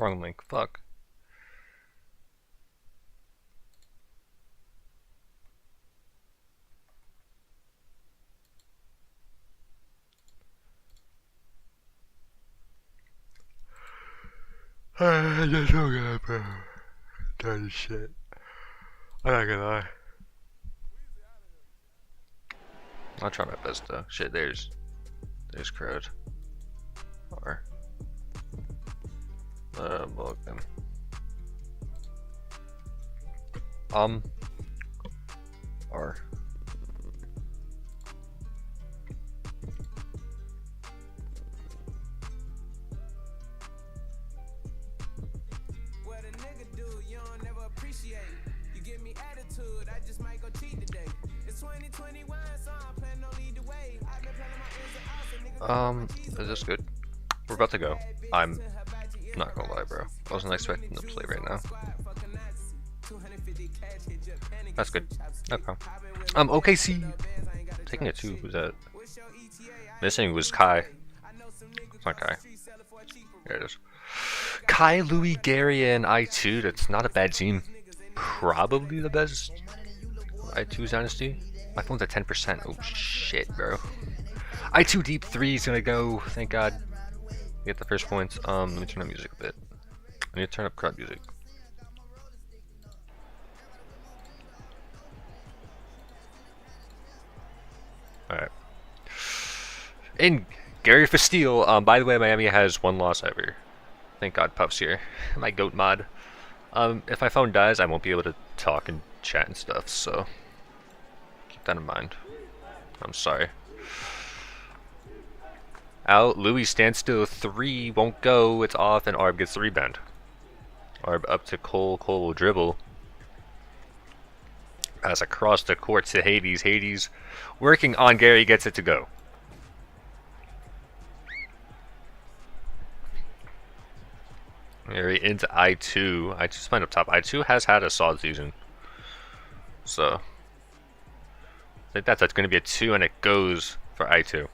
Wrong link. Fuck. I just don't get up, bro. Dirty shit. I'm not gonna lie. I'll try my best though. Shit, there's crowd. Or welcome. Or What a nigga do, you don't never appreciate. You give me attitude, I just might go cheat today. It's 2021, so I'm planning on lead the way. I've been planning my ins and outs, so niggas is this good? We're about to go. I'm not gonna lie, bro. I wasn't expecting to play right now. That's good. Okay. OKC taking it too. Who's that? Missing was Kai. It's not Kai. There it is. Kai, Louis, Gary, and I2. That's not a bad team. Probably the best I2's dynasty. My phone's at 10%. Oh shit, bro. I2 deep 3 is gonna go. Thank God. Get the first points. Let me turn up music a bit. I need to turn up crowd music. Alright. In Gary for steal. By the way, Miami has 1 loss ever. Thank God Puff's here. My GOAT mod. If my phone dies, I won't be able to talk and chat and stuff, so keep that in mind. I'm sorry. Out, Louis stands still, 3 won't go, it's off, and Arb gets the rebound. Arb up to Cole, Cole will dribble. Pass across the court to Hades, Hades working on Gary, gets it to go. Gary into I2, I2's playing up top. I2 has had a solid season. So, I think that's going to be a 2, and it goes for I2.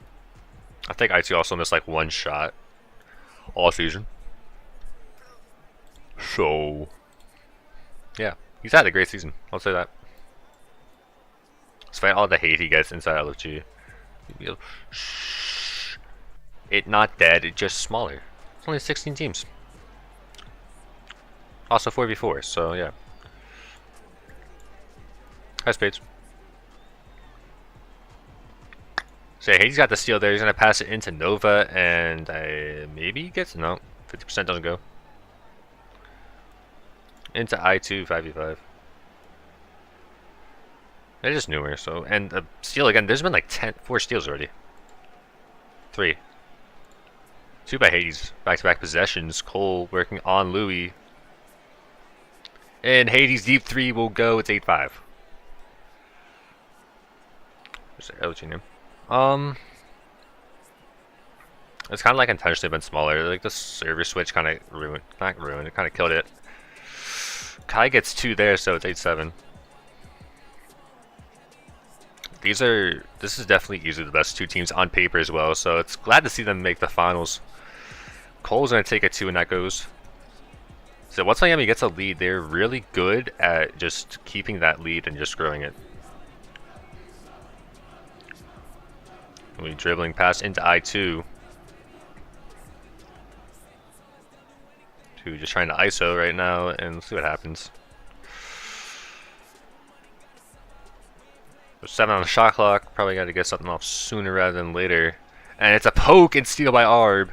I think I2 also missed like 1 shot all season. So, yeah, he's had a great season. I'll say that. Despite all the hate he gets inside LFG. It not dead, it's just smaller. It's only 16 teams. Also 4v4, so yeah. High spades. So yeah, he's got the steal there. He's gonna pass it into Nova, and maybe he gets no. 50% doesn't go. Into I2 5v5. They're just newer, so and the steal again. There's been like 4 steals already. 3. 2 by Hades. Back-to-back possessions. Cole working on Louis. And Hades deep 3 will go. It's 8-5. Where's the LG name? It's kind of like intentionally been smaller. Like the server switch kind of ruined, not ruined, it kind of killed it. Kai gets 2 there, so it's 8-7. This is definitely easily the best 2 teams on paper as well, so it's glad to see them make the finals. Cole's gonna take a 2, and that goes. So once Miami gets a lead, they're really good at just keeping that lead and just growing it. We dribbling pass into I2. 2 just trying to ISO right now, and let's see what happens. There's 7 on the shot clock. Probably got to get something off sooner rather than later. And it's a poke and steal by Arb.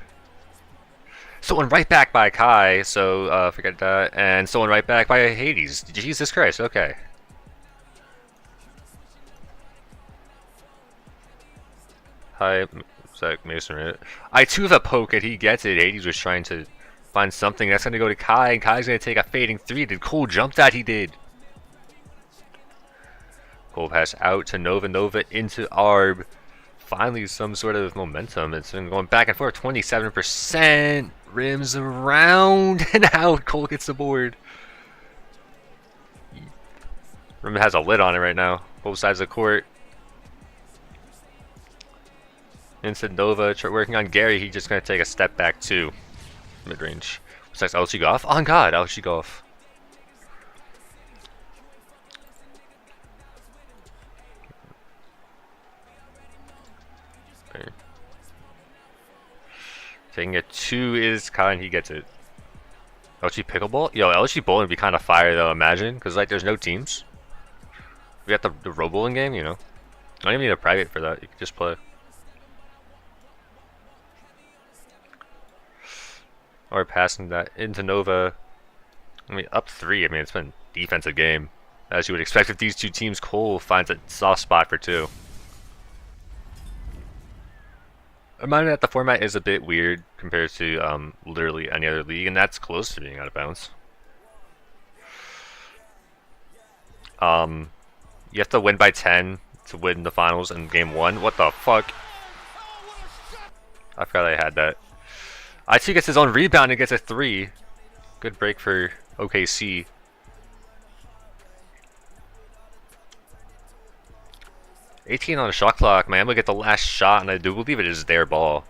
Stolen right back by Kai, so forget that. And stolen right back by Hades. Jesus Christ, okay. Hi, Zach Mason, right? I2 have a poke and he gets it. Hades was trying to find something. That's going to go to Kai, and Kai's going to take a fading 3. Did Cole jump that? He did. Cole pass out to Nova, Nova into Arb. Finally some sort of momentum. It's been going back and forth. 27%. Rims around and out. Cole gets the board. Rim has a lid on it right now. Both sides of the court. Instant Nova working on Gary. He's just going to take a step back too. Mid-range. It's like LFG go off? Oh god, LFG go off. Okay. Taking it 2 is Kai and he gets it. LFG pickleball? Yo, LFG bowling would be kind of fire though, imagine. Because like there's no teams. We got the row bowling game, you know. I don't even need a private for that, you can just play. Or passing that into Nova. I mean, up 3. I mean, it's been a defensive game. As you would expect with these two teams, Cole finds a soft spot for 2. Remind me that the format is a bit weird compared to literally any other league, and that's close to being out of bounds. You have to win by 10 to win the finals in game 1. What the fuck? I forgot I had that. I2 gets his own rebound and gets a 3. Good break for OKC. $18 on the shot clock. Miami will get the last shot, and I do believe it is their ball.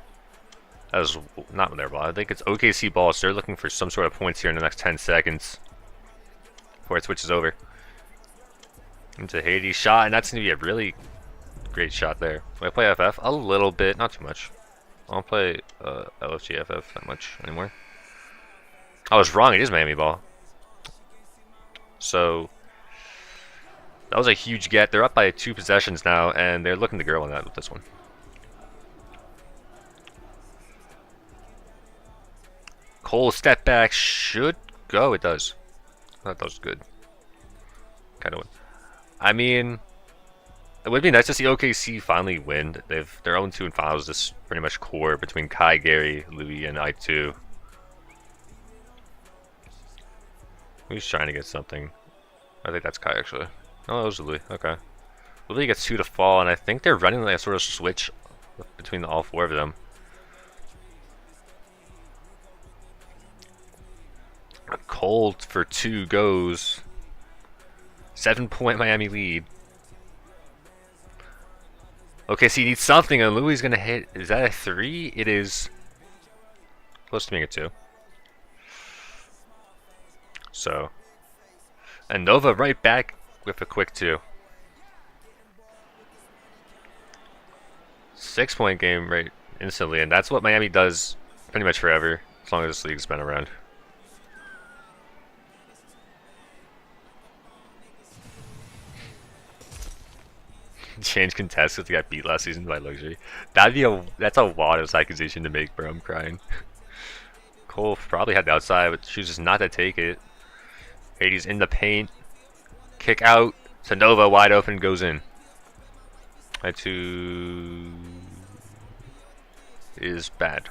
That was not their ball. I think it's OKC ball, so they're looking for some sort of points here in the next 10 seconds before it switches over. Into Hades shot, and that's going to be a really great shot there. Do I play FF? A little bit, not too much. I don't play LFG-FF that much anymore. I was wrong, it is Miami ball. So that was a huge get. They're up by 2 possessions now, and they're looking to go on that with this one. Cole step back should go. It does. I thought that was good. Kind of. I mean, it would be nice to see OKC finally win. Their own 2 in finals. This pretty much core between Kai, Gary, Louis, and I2. Who's trying to get something? I think that's Kai actually. Oh, it was Louis. Okay. Louis gets 2 to fall, and I think they're running like a sort of switch between all 4 of them. Cold for 2 goes. 7-point Miami lead. Okay, so he needs something, and Louis is gonna hit. Is that a 3? It is close to being a 2. So, and Nova right back with a quick 2. 6-point game right instantly, and that's what Miami does pretty much forever, as long as this league's been around. Change contests because they got beat last season by Luxury. That's a lot of accusation to make, bro. I'm crying. Cole probably had the outside, but chooses not to take it. Hades in the paint. Kick out. Nova wide open, goes in. I2 is bad.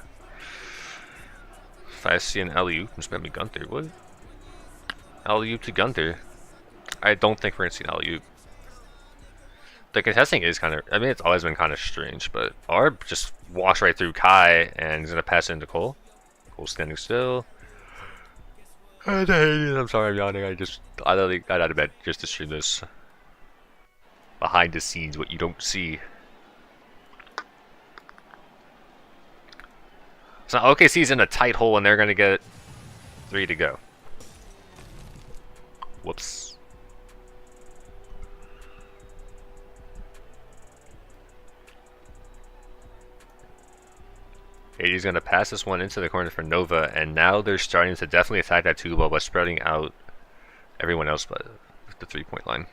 If I see an alley-oop, I'm just gonna be Gunther. What? Alley-oop to Gunther. I don't think we're gonna see an alley-oop. The contesting is kind of, I mean, it's always been kind of strange, but Arb just walks right through Kai and he's going to pass it into Cole. Cole standing still. I'm sorry, I'm yawning. I literally got out of bed just to stream this. Behind the scenes, what you don't see. So OKC's in a tight hole and they're going to get 3 to go. Whoops. He's going to pass this one into the corner for Nova, and now they're starting to definitely attack that 2 ball by spreading out everyone else but the 3-point line.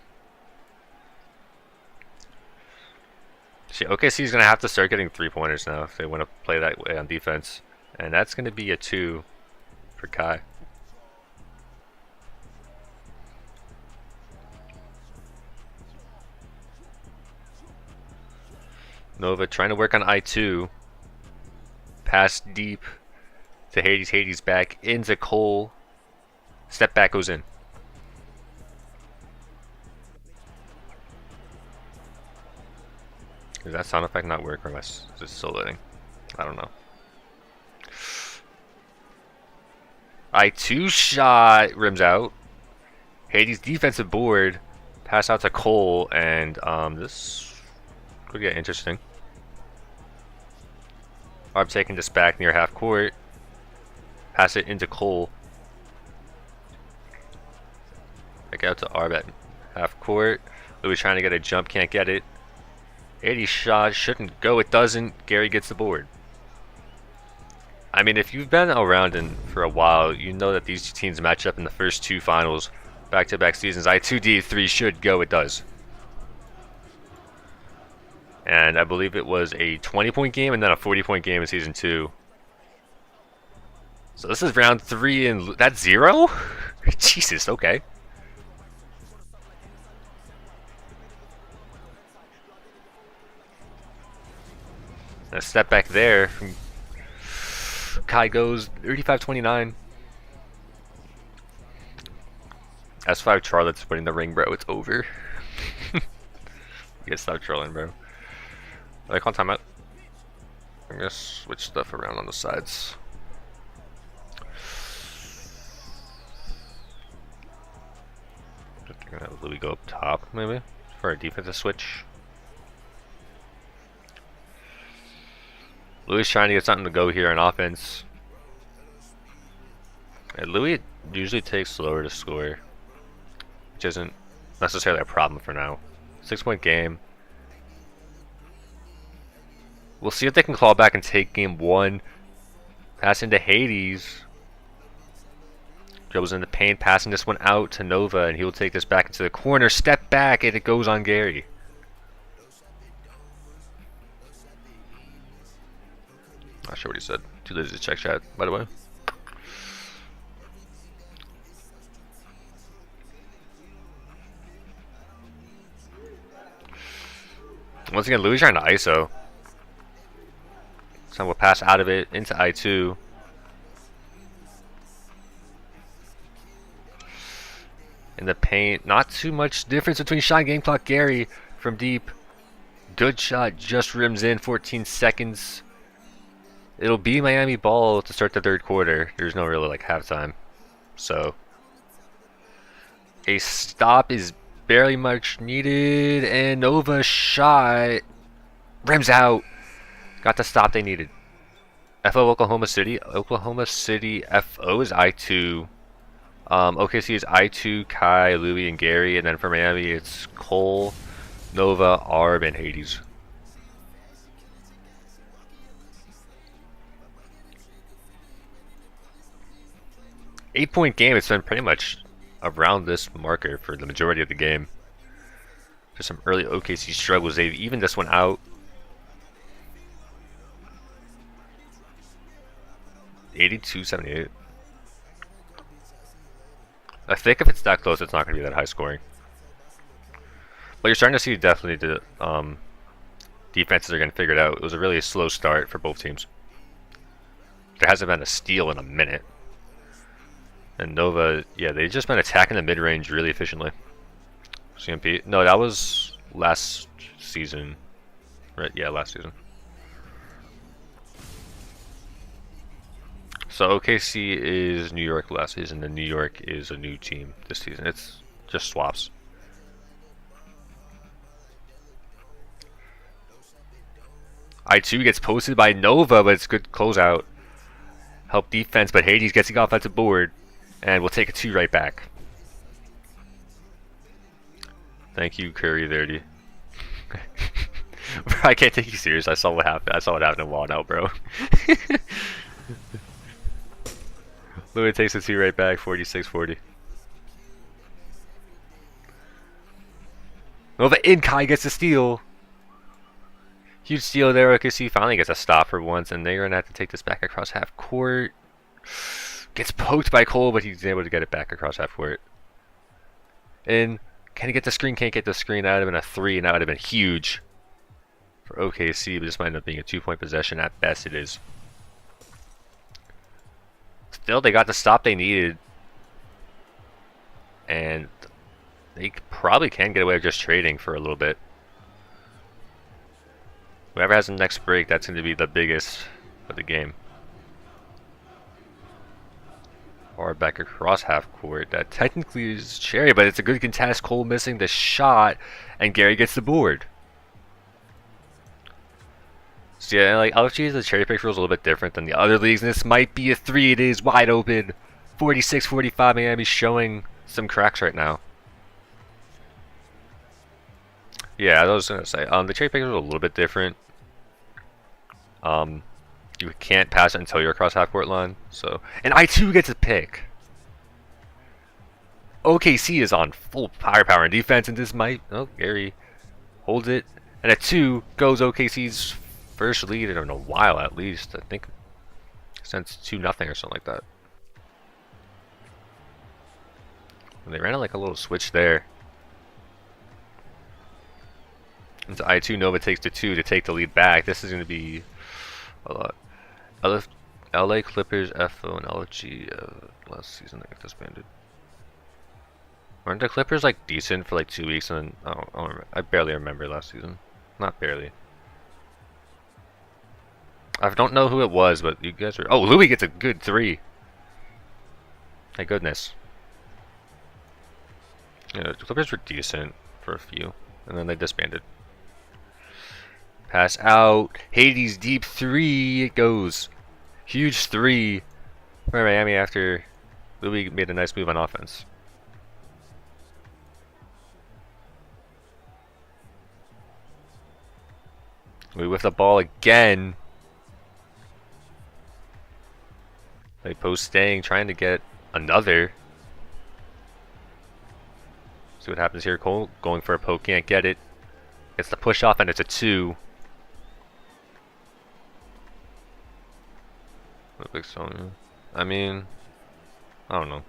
See, OKC's going to have to start getting 3-pointers now if they want to play that way on defense, and that's going to be a 2 for Kai. Nova trying to work on I2. Pass deep to Hades. Hades back into Cole. Step back goes in. Does that sound effect not work, or is it still loading? I don't know. I2 shot rims out. Hades defensive board. Pass out to Cole, and this could get interesting. Arb taking this back near half court. Pass it into Cole. Back out to Arb at half court. Louis trying to get a jump, can't get it. 80 shot, shouldn't go, it doesn't. Gary gets the board. I mean, if you've been around for a while, you know that these two teams match up in the first two finals, back-to-back seasons. I2D3 should go, it does. And I believe it was a 20-point game and then a 40-point game in season 2. So this is round 3 and that's 0? Jesus, okay. A step back there from Kai goes 35-29. S5 Charlotte's winning the ring, bro. It's over. You gotta stop trolling, bro. Are they calling timeout? I'm gonna switch stuff around on the sides. I'm gonna have Louis go up top, maybe, for a defensive switch. Louis trying to get something to go here on offense. And Louis usually takes slower to score, which isn't necessarily a problem for now. 6-point game. We'll see if they can claw back and take game 1. Pass into Hades. Dribbles in the paint, passing this one out to Nova, and he will take this back into the corner. Step back, and it goes on Gary. Not sure what he said. Too lazy to check chat, by the way. Once again, Louis trying to ISO. So we'll pass out of it into I2. In the paint, not too much difference between shot and game clock. Gary from deep. Good shot, just rims in, 14 seconds. It'll be Miami ball to start the third quarter. There's no really like halftime. So a stop is barely much needed, and Nova shot rims out. Got the stop they needed. FO Oklahoma City. Oklahoma City FO is I2. OKC is I2, Kai, Louis, and Gary. And then for Miami, it's Cole, Nova, Arb, and Hades. Eight-point game. It's been pretty much around this marker for the majority of the game. Just some early OKC struggles. They've evened this one out. 82-78. I think if it's that close, it's not going to be that high scoring. But you're starting to see definitely the defenses are going to figure it out. It was a really slow start for both teams. There hasn't been a steal in a minute. And Nova, yeah, they've just been attacking the mid-range really efficiently. CMP. No, that was last season. Right, yeah, last season. So OKC is New York last season, and New York is a new team this season. It's just swaps. I2 gets posted by Nova, but it's good closeout. Help defense, but Hades gets the offensive board, and we'll take a 2 right back. Thank you, Curry 30. I can't take you serious. I saw what happened. I saw what happened in Wall now, bro. Louis takes the 2 right back, 46-40. Nova in, Kai gets a steal. Huge steal there. OKC finally gets a stop for once, and they're going to have to take this back across half court. Gets poked by Cole, but he's able to get it back across half court. And can he get the screen? Can't get the screen. That would have been a 3, and that would have been huge for OKC, but this might end up being a 2-point possession. At best, it is. Still, they got the stop they needed, and they probably can get away with just trading for a little bit. Whoever has the next break, that's going to be the biggest of the game. Or back across half court. That technically is Cherry, but it's a good contest. Cole missing the shot, and Gary gets the board. So yeah, like LFG, the cherry pick rule is a little bit different than the other leagues, and this might be a 3. It is wide open. 46-45. Miami showing some cracks right now. Yeah, I was gonna say. The cherry pickers are a little bit different. You can't pass it until you're across half court line. So, and I2 gets a pick. OKC is on full firepower in defense, and this might. Oh, Gary holds it, and a 2 goes OKC's first lead in a while, at least. I think since 2-0 or something like that. And they ran it like a little switch there. Into I2, Nova takes the 2 to take the lead back. This is going to be a lot. LA Clippers, FO, and LFG last season they got disbanded. Weren't the Clippers like decent for like 2 weeks and then I barely remember last season. Not barely. I don't know who it was, but you guys are. Oh, Louis gets a good 3. Thank goodness. Yeah, the Clippers were decent for a few, and then they disbanded. Pass out. Hades deep 3. It goes. Huge 3 for Miami after Louis made a nice move on offense. Louis with the ball again. They post staying, trying to get another. See what happens here. Cole going for a poke, can't get it. Gets the push off, and it's a 2. I mean, I don't know.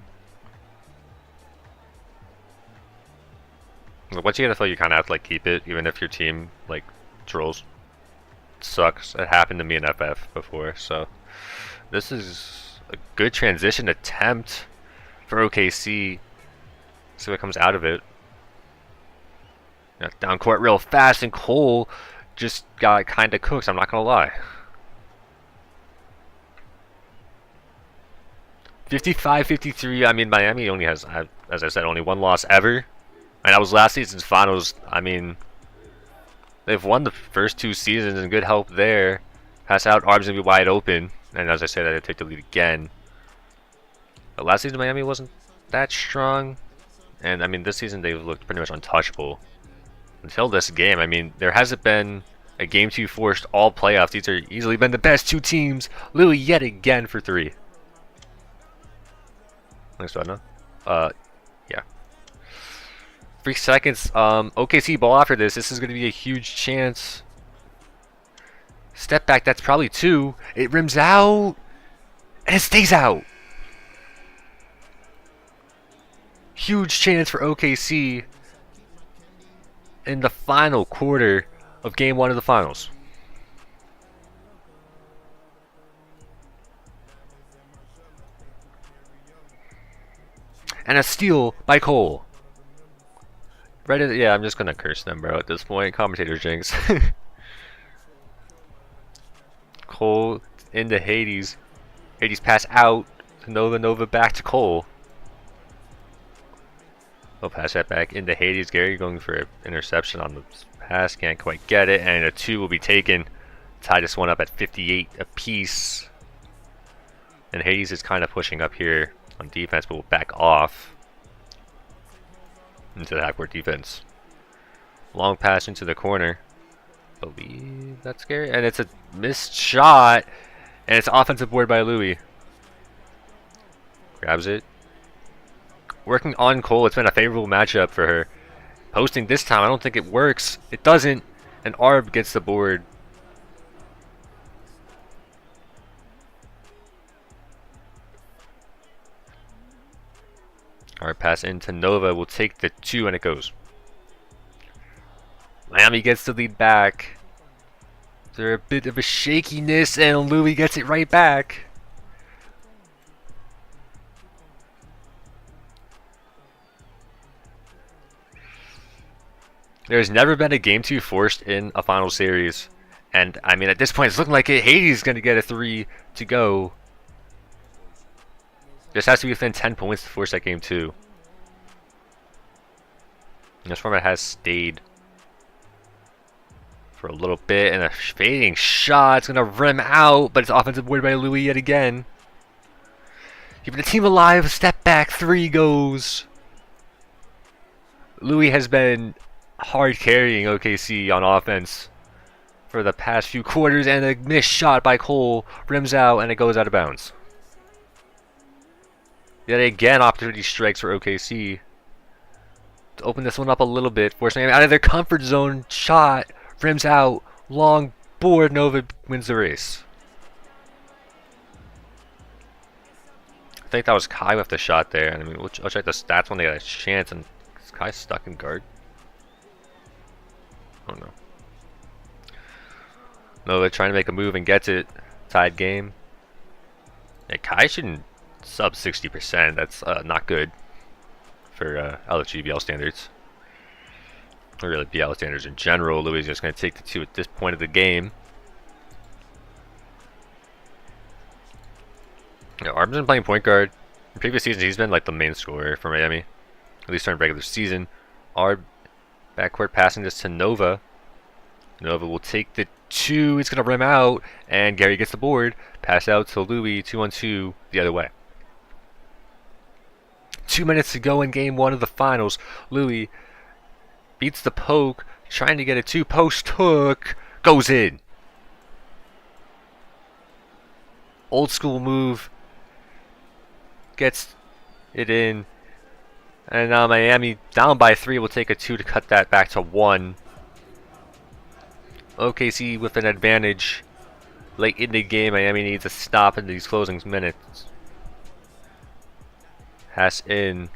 Once you get a fill, you kind of have to like keep it, even if your team like trolls. It sucks. It happened to me in FF before, so this is a good transition attempt for OKC. See what comes out of it. Down court real fast, and Cole just got kind of cooked. I'm not gonna lie. 55-53. I mean, Miami only has, as I said, only 1 loss ever, and that was last season's finals. I mean, they've won the first 2 seasons, and good help there. Pass out, arms gonna be wide open, and as I said, they take the lead again. But last season, Miami wasn't that strong, and I mean, this season they've looked pretty much untouchable until this game. I mean, there hasn't been a game 2 forced all playoffs. These are easily been the best 2 teams. Louis yet again for 3. Thanks, Donna. Yeah. 3 seconds. OKC ball after this. This is going to be a huge chance. Step back. That's probably 2. It rims out. And it stays out. Huge chance for OKC in the final quarter of game 1 of the finals. And a steal by Cole. Reddit, yeah, I'm just gonna curse them, bro, at this point. Commentator jinx. Cole into Hades. Hades pass out to Nova. Nova back to Cole. We'll pass that back into Hades. Gary going for an interception on the pass. Can't quite get it. And a 2 will be taken. Tie this one up at 58 apiece. And Hades is kind of pushing up here on defense, but will back off into the half-court defense. Long pass into the corner. Believe that's scary. And it's a missed shot. And it's offensive board by Louis. Grabs it. Working on Cole. It's been a favorable matchup for her. Posting this time. I don't think it works. It doesn't. And Arb gets the board. Arb pass into Nova. Will take the 2 and it goes. Miami gets the lead back. There's a bit of a shakiness and Louis gets it right back. There's never been a game 2 forced in a final series. And I mean, at this point, it's looking like Hades is going to get a 3 to go. Just has to be within 10 points to force that game 2. And this format has stayed for a little bit. And a fading shot. It's going to rim out, but it's offensive board by Louis yet again. Keeping the team alive. Step back 3 goes. Louis has been hard carrying OKC on offense for the past few quarters, and a missed shot by Cole rims out and it goes out of bounds. Yet again, opportunity strikes for OKC to open this one up a little bit, forcing Miami out of their comfort zone. Shot rims out, long board. Nova wins the race. I think that was Kai with the shot there. I mean, I'll check the stats when they got a chance. And is Kai stuck in guard? Oh no. Nova trying to make a move and gets it. Tied game. Yeah, Kai shouldn't sub 60%. That's not good for LFG-BL standards. Or really BL standards in general. Louis is just going to take the two at this point of the game. Yeah, Arb's been playing point guard. In previous seasons, he's been like the main scorer for Miami, at least during regular season. Arb backcourt passing this to Nova. Nova will take the two. It's going to rim out, and Gary gets the board. Pass out to Louis, 2-on-2 the other way. 2 minutes to go in game one of the finals. Louis beats the poke, trying to get a two-post hook. Goes in. Old school move. Gets it in. And now Miami down by 3 will take a 2 to cut that back to 1. OKC with an advantage. Late in the game, Miami needs a stop in these closing minutes. Pass in.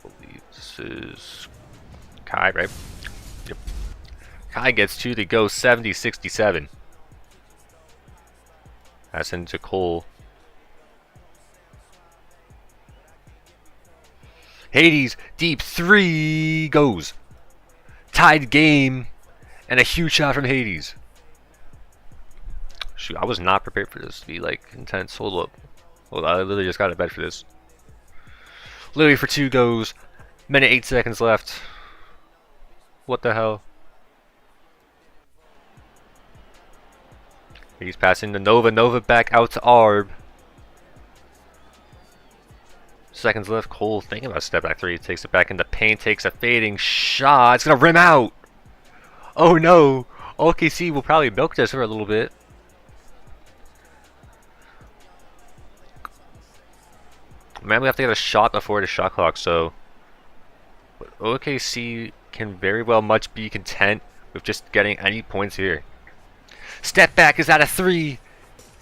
I believe this is Kai, right? Yep. Kai gets 2 to go, 70-67. Pass into Cole. Hades, deep 3 goes. Tied game. And a huge shot from Hades. Shoot, I was not prepared for this to be like intense. Hold up. Hold on, I literally just got out of bed for this. Louis for 2 goes. Minute 8 seconds left. What the hell? He's passing to Nova. Nova back out to Arb. Seconds left. Cole thinking about step back 3. Takes it back in the paint. Takes a fading shot. It's going to rim out. Oh no. OKC will probably milk this for a little bit. Man, we have to get a shot before the shot clock, so OKC can very well much be content with just getting any points here. Step back is out of 3.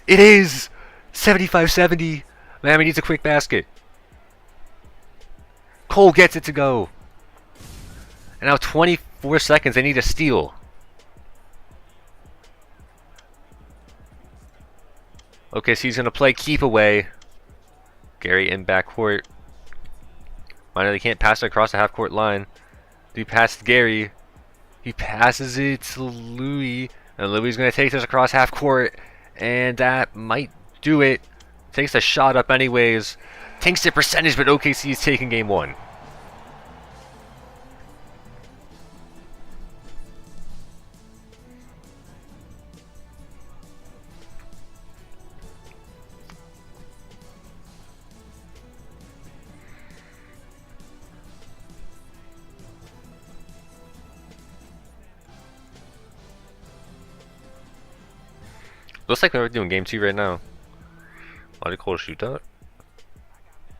It is 75-70. Miami needs a quick basket. Cole gets it to go. And now 24 seconds, they need a steal. Okay, so he's going to play keep away. Gary in backcourt. Minor, they can't pass it across the half-court line. He passed Gary. He passes it to Louis. And Louis is going to take this across half-court. And that might do it. Takes a shot up anyways. Tanks the percentage, but OKC is taking game 1. Looks like they're doing game 2 right now. Why did Cole shoot that?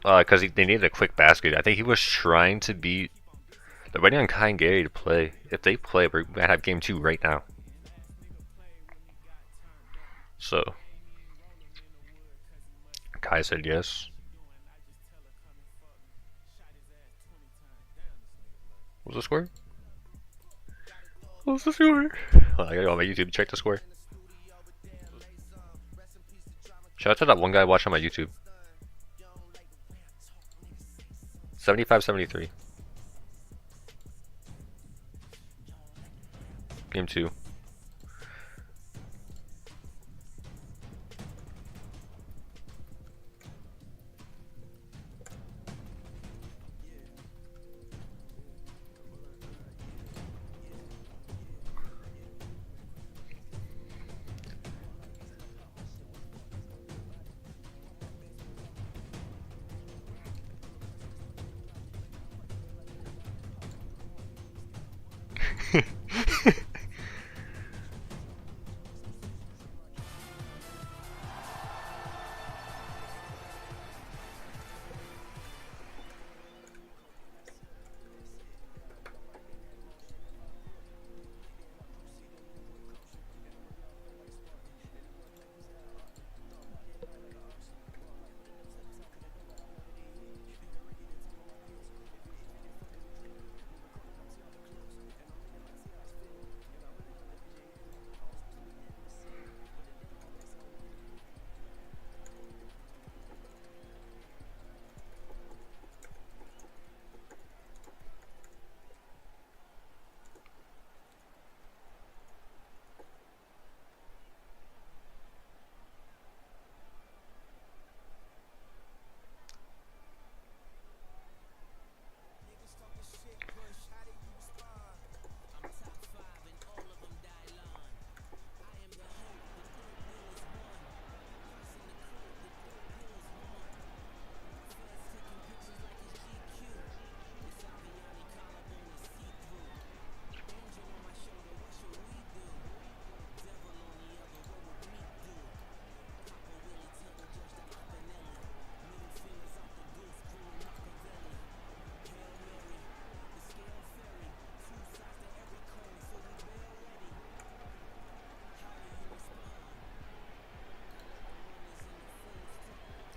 Because they needed a quick basket. I think he was trying to beat. They're waiting on Kai and Gary to play. If they play, we might have game 2 right now. So Kai said yes. What's the score? What's the score? Oh, I gotta go on my YouTube to check the score. Shout out to that one guy watching on my YouTube. 75-73. Game 2.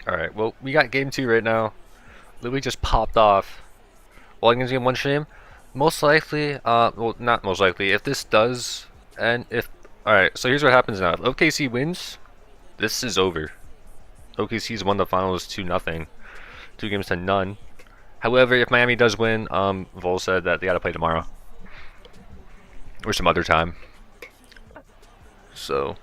Alright, well, we got game 2 right now. Louis just popped off. Well, against game 1 stream? Most likely, well, not most likely. If this does, and if... Alright, so here's what happens now. If OKC wins, this is over. OKC's won the finals 2-0. 2 games to none. However, if Miami does win, Vol said that they gotta play tomorrow. Or some other time. So...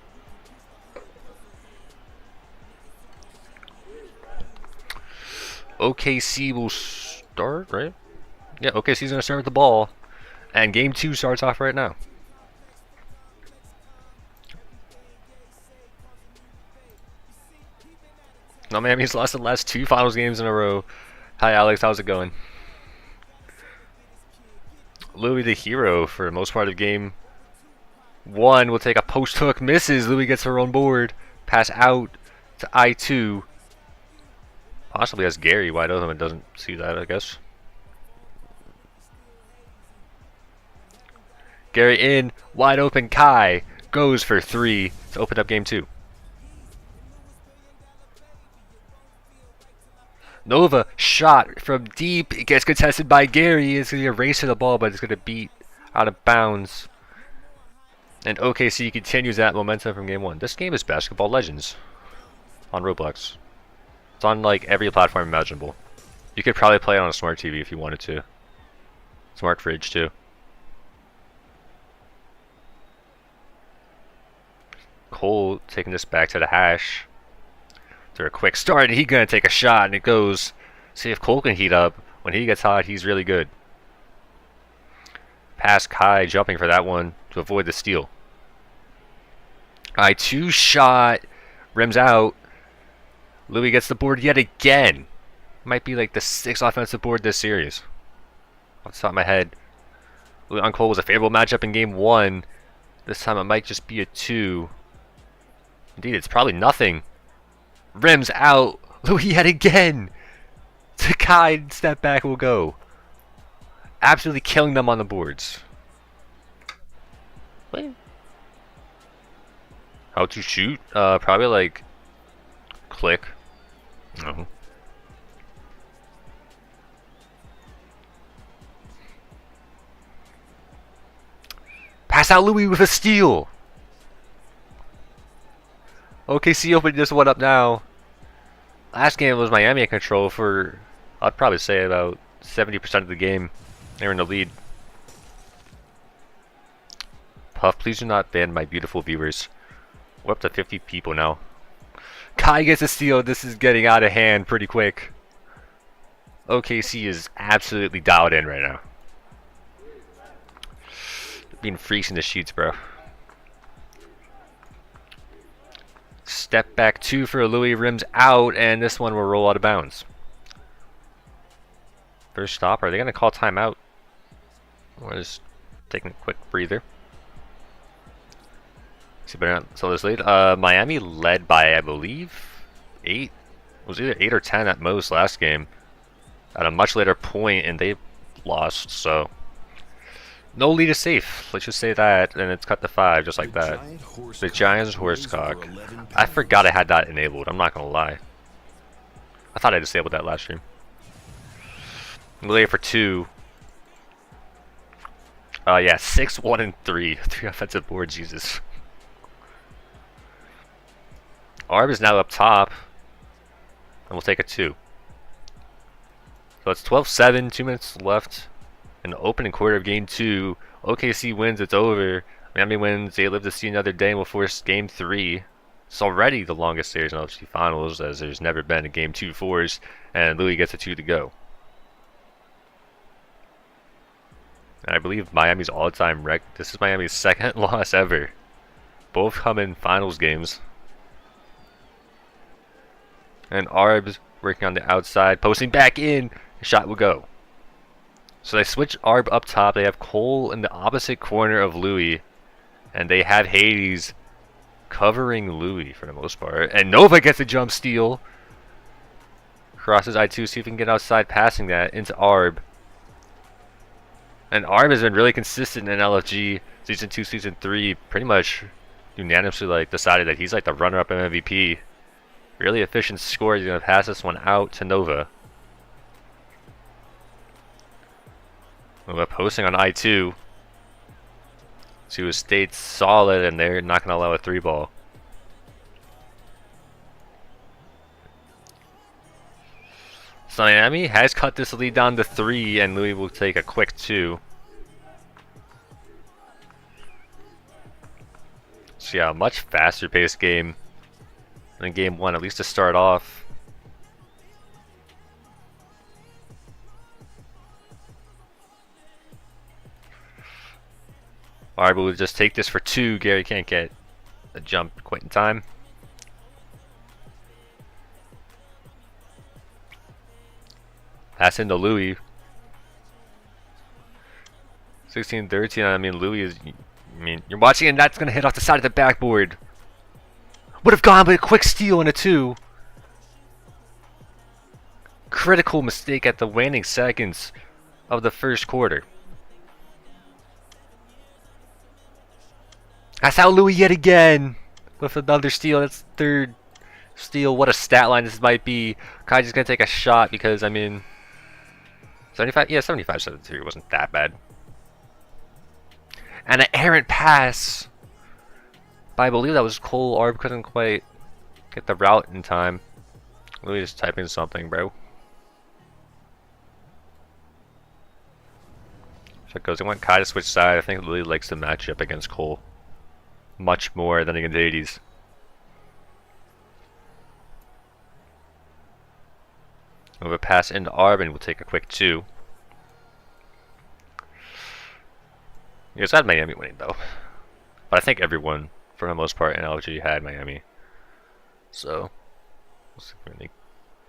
OKC will start, right? Yeah, OKC's gonna start with the ball. And game 2 starts off right now. Now Miami's lost the last 2 finals games in a row. Hi Alex, how's it going? Louis the hero for most part of game 1 will take a post hook, misses. Louis gets her own board. Pass out to I2. Possibly has Gary wide open and doesn't see that, I guess. Gary in, wide open. Kai goes for 3 to open up game 2. Nova shot from deep. It gets contested by Gary. It's going to erase the ball, but it's going to beat out of bounds. And OKC continues that momentum from game 1. This game is Basketball Legends on Roblox. It's on like every platform imaginable. You could probably play it on a smart TV if you wanted to. Smart fridge too. Cole taking this back to the hash. Through a quick start, and he's gonna take a shot, and it goes. See if Cole can heat up. When he gets hot, he's really good. Pass Kai, jumping for that one to avoid the steal. I2 shot, rims out. Louis gets the board yet again. Might be like the 6th offensive board this series. Off the top of my head. Louis on Cole was a favorable matchup in game 1. This time it might just be a 2. Indeed, it's probably nothing. Rims out. Louis yet again. To Kai, step back will go. Absolutely killing them on the boards. Wait. How to shoot? Probably like click. No. Pass out Louis with a steal. OKC opening this one up now. Last game was Miami in control for, I'd probably say about 70% of the game. They were in the lead. Puff, please do not ban my beautiful viewers. We're up to 50 people now. Kai gets a steal. This is getting out of hand pretty quick. OKC is absolutely dialed in right now. Being freaks in the sheets, bro. Step back 2 for Louis, rims out, and this one will roll out of bounds. First stop. Are they going to call timeout? Or is taking a quick breather. See, better not sell this lead. Miami led by, I believe, 8. It was either 8 or 10 at most last game. At a much later point, and they lost, so no lead is safe. Let's just say that, and it's cut to 5, just like that. The Giants horsecock. I forgot I had that enabled. I'm not gonna lie. I thought I disabled that last stream. Lay for 2. Yeah, 6, 1, and 3. 3 offensive boards. Jesus. Arb is now up top, and we'll take a 2. So it's 12-7, 2 minutes left in the opening quarter of game 2. OKC wins, it's over. Miami wins, they live to see another day and will force game 3. It's already the longest series in LFG finals, as there's never been a game 2 fours, and Louis gets a 2 to go. And I believe Miami's all-time record. This is Miami's second loss ever. Both come in finals games. And Arb's working on the outside, posting back in. The shot will go. So they switch Arb up top. They have Cole in the opposite corner of Louis. And they have Hades covering Louis for the most part. And Nova gets a jump steal. Crosses I2, see if he can get outside, passing that into Arb. And Arb has been really consistent in LFG. Season 2, Season 3, pretty much unanimously decided that he's like the runner-up MVP. Really efficient score. He's going to pass this one out to Nova. Nova posting on I2. So his state's solid, and they're not going to allow a 3-ball. So Miami has cut this lead down to 3, and Louis will take a quick 2. So yeah, a much faster paced game than game 1, at least to start off. Alright, but we'll just take this for 2. Gary can't get a jump quite in time. Pass into Louis. 16-13. I mean, Louis is. I mean, you're watching, and that's gonna hit off the side of the backboard. Would have gone, but a quick steal and a 2. Critical mistake at the waning seconds of the first quarter. That's how Louis yet again with another steal. That's third steal. What a stat line this might be. Kai's just gonna take a shot because, I mean, 75. Yeah, 75-73 wasn't that bad. And an errant pass. But I believe that was Cole. Arb couldn't quite get the route in time. Louis just typing something, bro. So it goes. I want Kai to switch side. I think Louis likes the matchup against Cole much more than against Hades. Move a pass into Arb, and we'll take a quick 2. Yes, I had Miami winning though, but I think everyone, for the most part, in LG had Miami. So,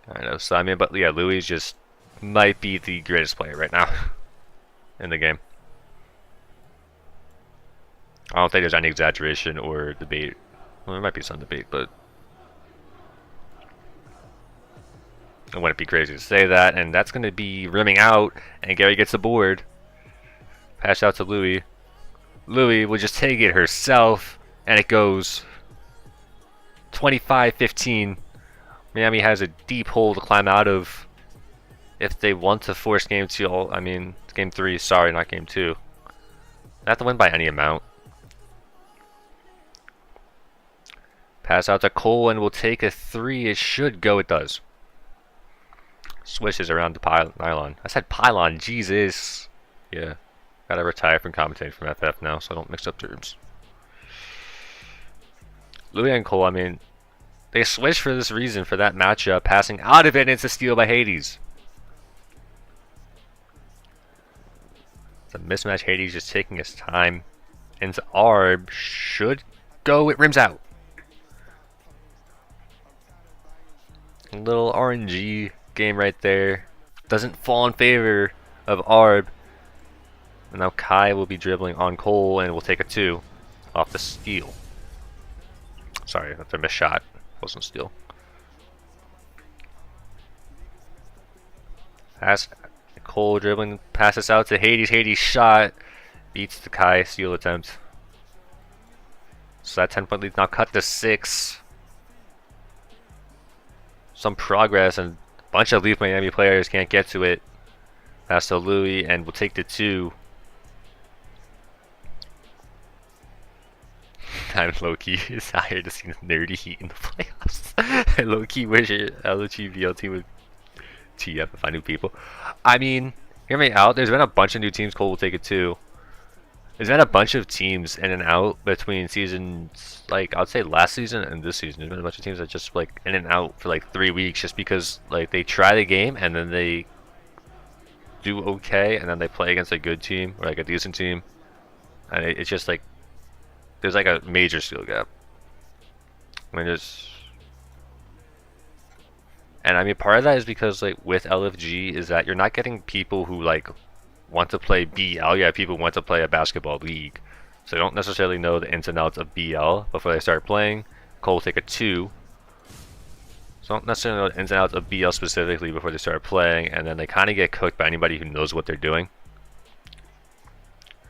I know. So I mean, but yeah, Louis just might be the greatest player right now in the game. I don't think there's any exaggeration or debate. Well, there might be some debate, but it wouldn't be crazy to say that. And that's going to be rimming out, and Gary gets the board. Pass out to Louis. Louis will just take it herself, and it goes 25-15. Miami has a deep hole to climb out of if they want to force game 2. I mean, game 3. Sorry, not game 2. They have to win by any amount. Pass out to Cole, and we'll take a 3. It should go. It does. Swishes around the nylon. I said pylon. Jesus. Yeah. Gotta retire from commentating from FF now, so I don't mix up terms. Louis and Cole, I mean, they switched for this reason, for that matchup. Passing out of it, and it's a steal by Hades. It's a mismatch. Hades just taking his time. Into Arb. Should go. It rims out. A little RNG game right there. Doesn't fall in favor of Arb. And now Kai will be dribbling on Cole and will take a 2 off the steal. Sorry, that's a missed shot. Wasn't steal. Pass. Cole dribbling, passes out to Hades. Hades shot. Beats the Kai steal attempt. So that 10-point lead now cut to 6. Some progress, and a bunch of Leaf Miami players can't get to it. Pass to Louis, and we'll take the 2. I'm low-key excited to see the nerdy Heat in the playoffs. I low-key wish LFG-BL team would TF if I knew people. I mean, hear me out. There's been a bunch of new teams. Cole will take it 2. There's been a bunch of teams in and out between seasons, like I'd say last season and this season. There's been a bunch of teams that just like in and out for like 3 weeks just because like they try the game and then they do okay and then they play against a good team or like a decent team, and it's just like there's like a major skill gap. I mean, and I mean part of that is because like with LFG is that you're not getting people who like want to play BL. You have people who want to play a basketball league, so they don't necessarily know the ins and outs of BL before they start playing. Cole will take a 2. So don't necessarily know the ins and outs of BL specifically before they start playing, and then they kind of get cooked by anybody who knows what they're doing.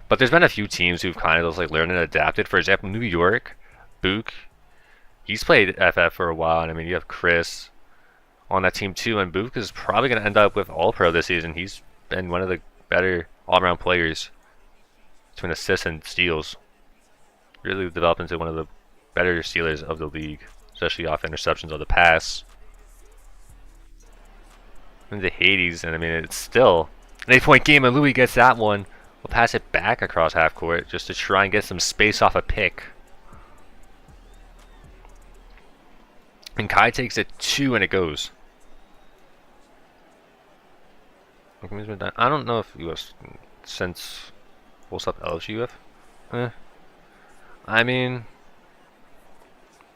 But there's been a few teams who've kind of just like learned and adapted. For example, New York, Book, he's played FF for a while, and I mean you have Chris on that team too, and Book is probably going to end up with All-Pro this season. He's been one of the better all-around players between assists and steals. Really developed into one of the better stealers of the league, especially off interceptions of the pass. Into Hades, and I mean it's still an 8-point game, and Louis gets that one. We'll pass it back across half court just to try and get some space off a pick. And Kai takes it 2 and it goes. I don't know if US since what's up LFG UF. I mean,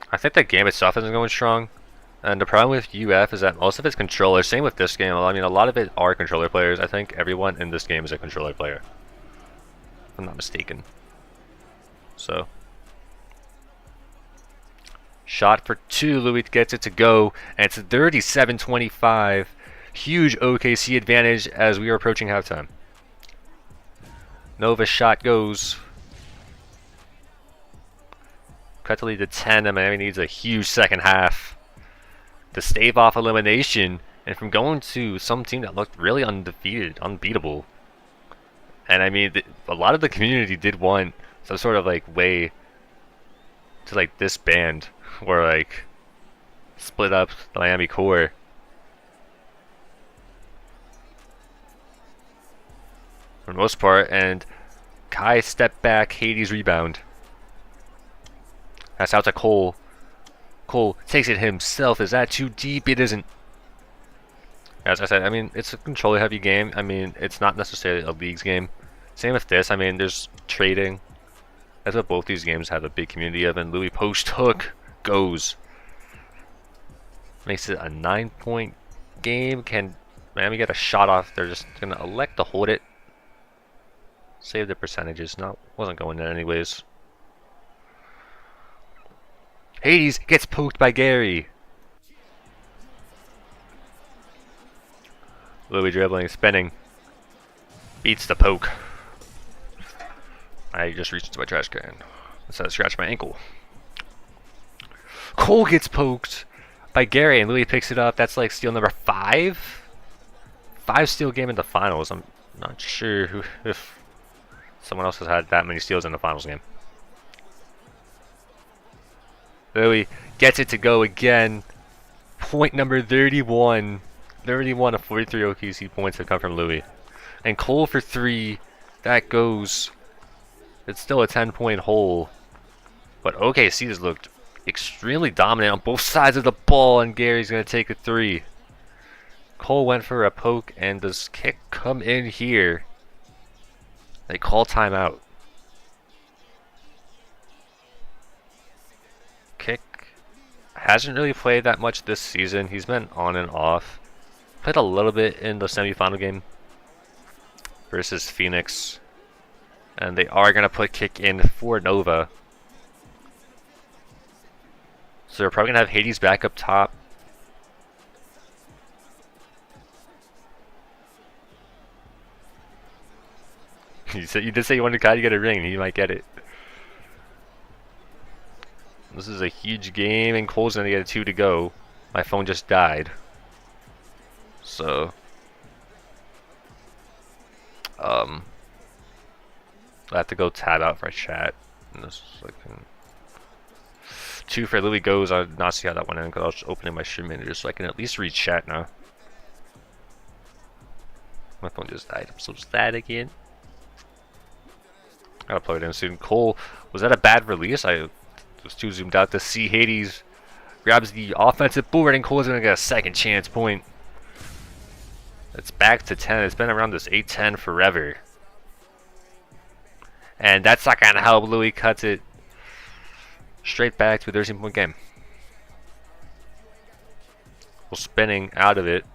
I think the game itself isn't going strong, and the problem with UF is that most of it's controllers. Same with this game. I mean, a lot of it are controller players. I think everyone in this game is a controller player, if I'm not mistaken. So, shot for 2. Louis gets it to go, and it's 37-25. Huge OKC advantage as we are approaching halftime. Nova's shot goes. Cut to lead to 10, and Miami needs a huge second half to stave off elimination, and from going to some team that looked really undefeated, unbeatable. And I mean, a lot of the community did want some sort of like way to like disband or like split up the Miami core. For the most part, and Kai step back, Hades rebound. That's out to Cole. Cole takes it himself. Is that too deep? It isn't. As I said, I mean, it's a controller heavy game. I mean, it's not necessarily a leagues game. Same with this. I mean, there's trading. That's what both these games have a big community of. And Louis post hook goes. Makes it a 9-point game. Can Miami get a shot off? They're just going to elect to hold it. Save the percentages. No, wasn't going in anyways. Hades gets poked by Gary. Louis dribbling, spinning. Beats the poke. I just reached into my trash can. Instead of scratch my ankle. Cole gets poked by Gary, and Louis picks it up. That's like steal number 5. 5 steal game in the finals. I'm not sure if someone else has had that many steals in the finals game. Louis gets it to go again. Point number 31. 31 of 43 OKC points have come from Louis. And Cole for 3. That goes. It's still a 10-point hole. But OKC has looked extremely dominant on both sides of the ball, and Gary's going to take a 3. Cole went for a poke, and does kick come in here? They call timeout. Kick hasn't really played that much this season. He's been on and off. Played a little bit in the semifinal game versus Phoenix. And they are going to put kick in for Nova. So they're probably going to have Hades back up top. You did say you wanted Kai to get a ring. He might get it. This is a huge game, and Cole's going to get a 2 to go. My phone just died. So, I have to go tab out for a chat. And this is like 2 for Louis goes. I'll not see how that went in because I was just opening my stream manager so I can at least read chat now. My phone just died. I'm so sad again. Gotta plug it in soon. Cole, was that a bad release? I was too zoomed out to see Hades grabs the offensive board, and Cole's gonna get a second chance point. It's back to 10. It's been around this 8-10 forever. And that's not gonna help. Louis cuts it straight back to a 13-point game. Well, spinning out of it.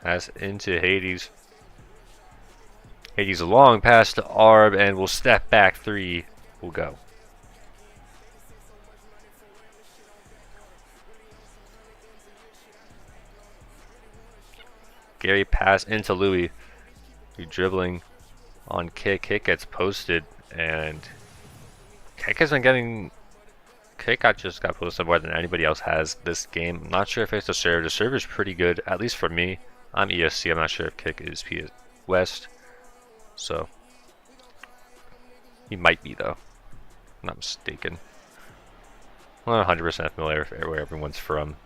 As into Hades. Hades a long pass to Arb, and we'll step back 3. We'll go. Gary pass into Louis. He dribbling on Kick. Kick gets posted, and Kick has been getting. Kick just got posted more than anybody else has this game. I'm not sure if it's the server. The server is pretty good, at least for me. I'm ESC. I'm not sure if Kick is PS West. So he might be, though. I'm not mistaken. I'm not 100% familiar with where everyone's from.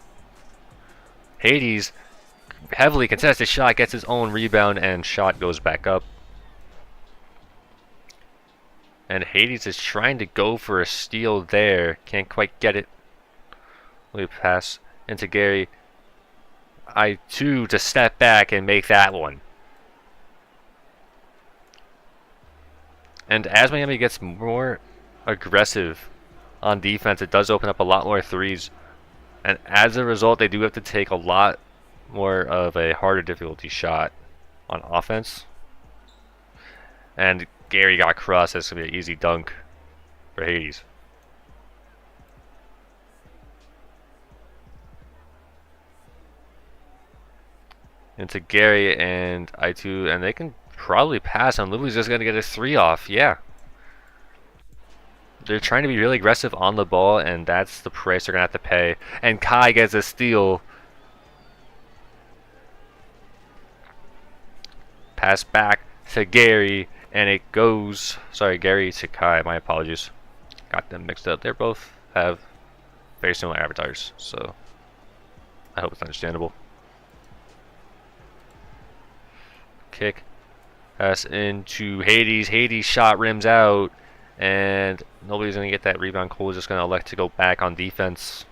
Hades, heavily contested shot, gets his own rebound, and shot goes back up. And Hades is trying to go for a steal there. Can't quite get it. We pass into Gary. I2 to step back and make that one. And as Miami gets more aggressive on defense, it does open up a lot more threes. And as a result, they do have to take a lot more of a harder difficulty shot on offense. And Gary got crossed. That's going to be an easy dunk for Hades. Into Gary and I2, and they can probably pass on. Louis just going to get a 3 off. Yeah. They're trying to be really aggressive on the ball, and that's the price they're going to have to pay. And Kai gets a steal. Pass back to Gary, and it goes. Sorry, Gary to Kai. My apologies. Got them mixed up. They both have very similar avatars, so I hope it's understandable. Kick. Pass into Hades. Hades shot rims out, and nobody's going to get that rebound. Cole is just going to elect to go back on defense.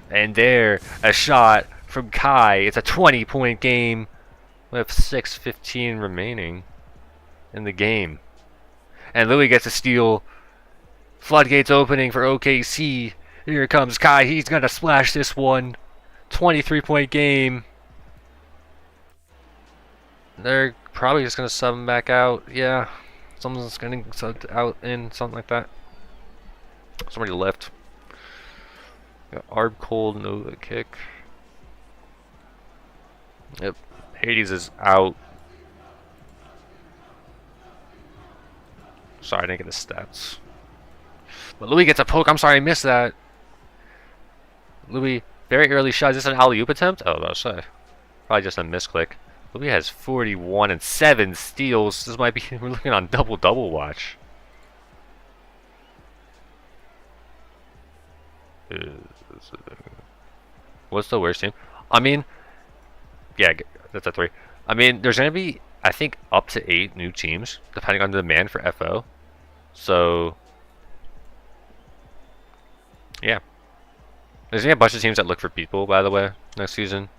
And there, a shot from Kai. It's a 20-point game with 6:15 remaining in the game. And Louis gets a steal. Floodgates opening for OKC. Here comes Kai. He's going to splash this one. 23-point game. They're probably just going to sub him back out. Yeah. Someone's getting subbed out in, something like that. Somebody left. Got Arb cold, Nova kick. Yep. Hades is out. Sorry, I didn't get the stats. But Louis gets a poke. I'm sorry, I missed that. Louis, very early shot. Is this an alley-oop attempt? Oh, that's probably just a misclick. Louis has 41 and 7 steals. This might be, we're looking on double-double watch. What's the worst team? I mean, yeah, that's a 3. I mean, there's going to be, I think, up to 8 new teams, depending on the demand for FO. So, yeah. There's going to be a bunch of teams that look for people, by the way, next season.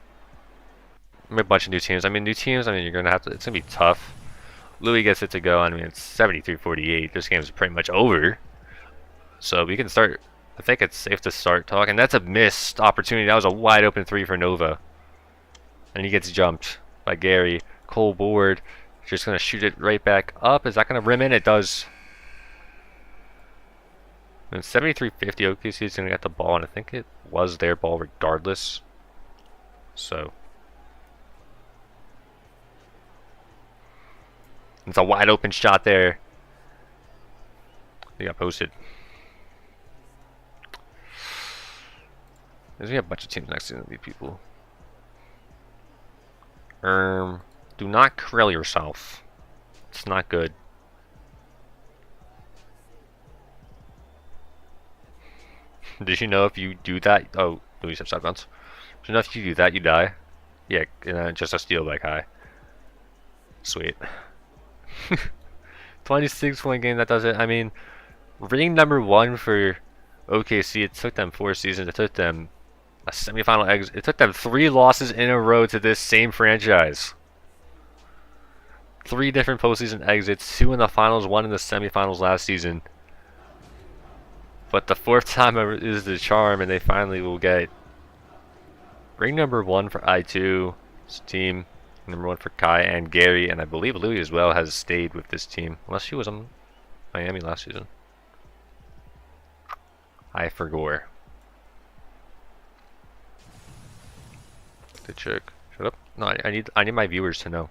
A bunch of new teams. I mean, new teams, I mean, you're going to have to, it's going to be tough. Louis gets it to go. I mean, it's 73-48. This game is pretty much over. So we can start I think it's safe to start talking. That's a missed opportunity. That was a wide open 3 for Nova. And he gets jumped by Gary. Cole board. Just going to shoot it right back up. Is that going to rim in? It does. And 73-50, OKC is going to get the ball, and I think it was their ball regardless. So. It's a wide open shot there. They got posted. There's gonna be a bunch of teams next to these people. Do not krill yourself. It's not good. Did you know if you do that? Oh, Louis have side bounce. Did you know if you do that, you die? Yeah, and just a steal by Kai. Sweet. 26-point game, that does it. I mean, ring number 1 for OKC, it took them 4 seasons. It took them a semifinal exit. It took them 3 losses in a row to this same franchise. 3 different postseason exits, 2 in the finals, 1 in the semifinals last season. But the 4th time is the charm, and they finally will get ring number 1 for I2's team. Number 1 for Kai and Gary, and I believe Louis as well has stayed with this team. Unless she was on Miami last season. I forgot. Good check. Shut up. No, I need my viewers to know.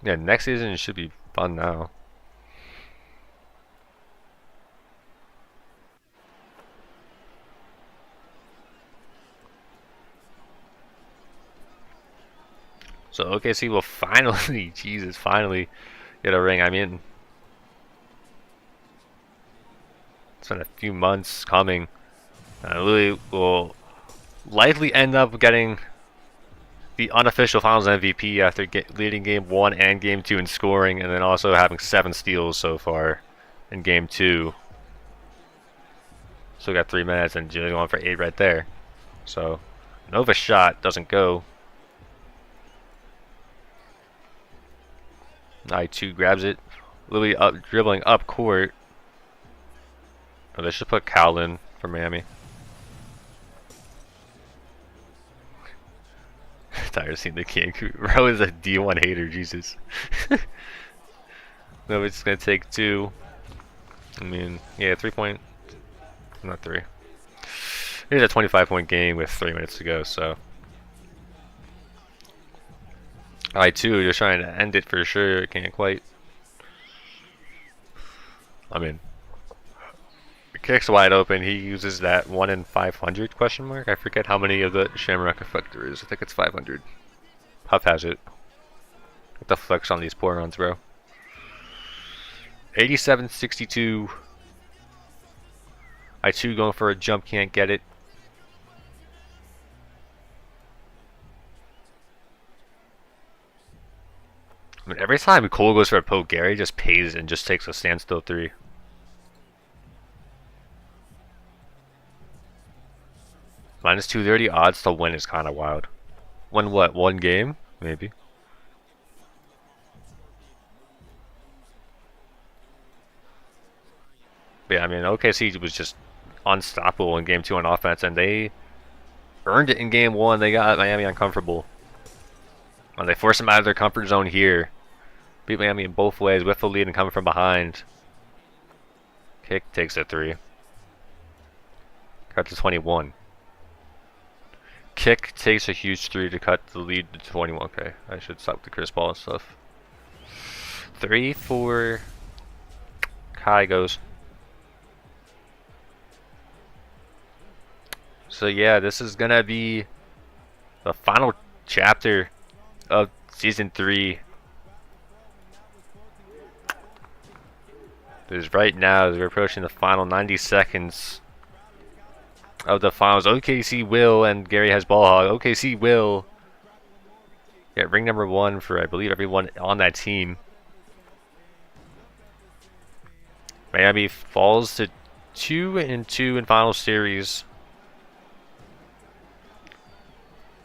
Yeah, next season should be fun now. So OKC will finally, Jesus, finally get a ring. I mean, it's been a few months coming. Louis will likely end up getting the unofficial Finals MVP after leading Game 1 and Game 2 in scoring, and then also having 7 steals so far in Game 2. Still got 3 minutes and Jilly going for 8 right there. So, Nova's shot doesn't go. I2 grabs it. Louis up dribbling up court. Oh, they should put Cowlin for Miami. Tired of seeing the king. Bro is a D1 hater, Jesus. No, it's gonna take 2. I mean, yeah, 3 point. Not 3. Here's a 25-point game with 3 minutes to go, so. I2 just trying to end it for sure. Can't quite. I mean, the kick's wide open. He uses that 1 in 500 question mark. I forget how many of the Shamrock effect there is. I think it's 500. Huff has it. Get the flex on these poor runs, bro. 87-62. I2 going for a jump, can't get it. I mean, every time Cole goes for a poke, Gary just pays and just takes a standstill 3. Minus 230 odds to win is kind of wild. Win what? 1 game? Maybe. But yeah, I mean, OKC was just unstoppable in Game 2 on offense, and they earned it in Game 1. They got Miami uncomfortable. And they forced them out of their comfort zone here. Beat Miami in both ways with the lead and coming from behind. Kick takes a 3. Cut to 21. Kick takes a huge 3 to cut the lead to 21. Okay, I should stop the Chris Paul and stuff. 3 for Kai goes. So yeah, this is gonna be the final chapter of Season 3. Because right now, as we're approaching the final 90 seconds of the finals, OKC will, and Gary has ball hog, OKC will get ring number 1 for, I believe, everyone on that team. Miami falls to 2-2 in final series.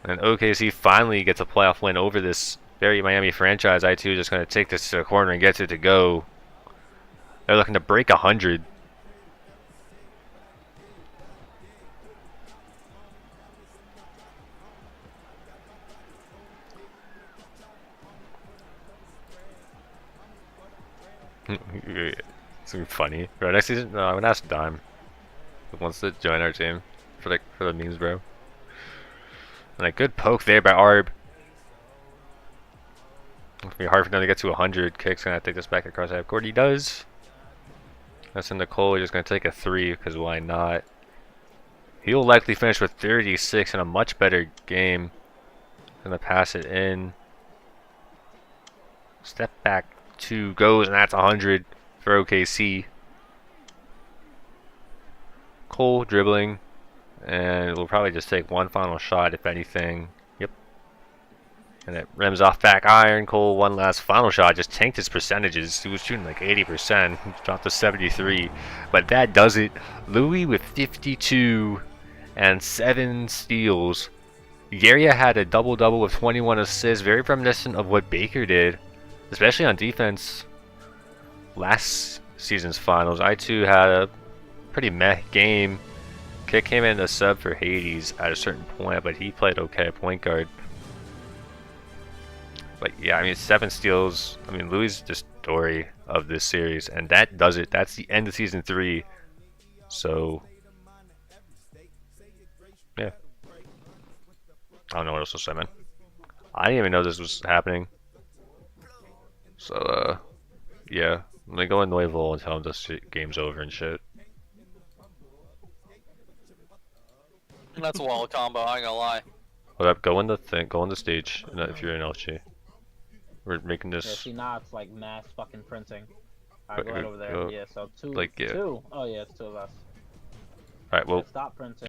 And OKC finally gets a playoff win over this very Miami franchise. I2 just going to take this to the corner and gets it to go. They're looking to break 100. It's gonna be funny. Bro, next season, no, I'm gonna ask Dime who wants to join our team for the memes, bro. And a good poke there by Arb. It's gonna be hard for them to get to 100. Kick's gonna take this back across half court. He does. That's in Nicole. He's just gonna take a 3 because why not? He'll likely finish with 36 in a much better game. Gonna pass it in. Step back 2 goes, and that's 100 for OKC. Cole dribbling, and we'll probably just take one final shot if anything. Yep. And it rims off back iron. Cole one last final shot, just tanked his percentages. He was shooting like 80%, dropped to 73, but that does it. Louis with 52 and 7 steals. Yeria had a double-double with 21 assists, very reminiscent of what Baker did, especially on defense last season's finals. I too had a pretty meh game. Kick came in a sub for Hades at a certain point, but he played okay at point guard. But yeah, I mean, 7 steals. I mean, Louis is the story of this series, and that does it. That's the end of season 3. So yeah, I don't know what else to say, man. I didn't even know this was happening. So yeah, let me go in Noiville and tell him this game's over and shit. That's a wall combo, I ain't gonna lie. Hold up, go in the thing, go on the stage, if you're in LFG. We're making this. Yeah, see, now it's like mass fucking printing. Alright, go right over there. Go, Yeah, so 2. like, yeah. 2? Oh, yeah, it's 2 of us. Alright, well. Yeah, stop printing.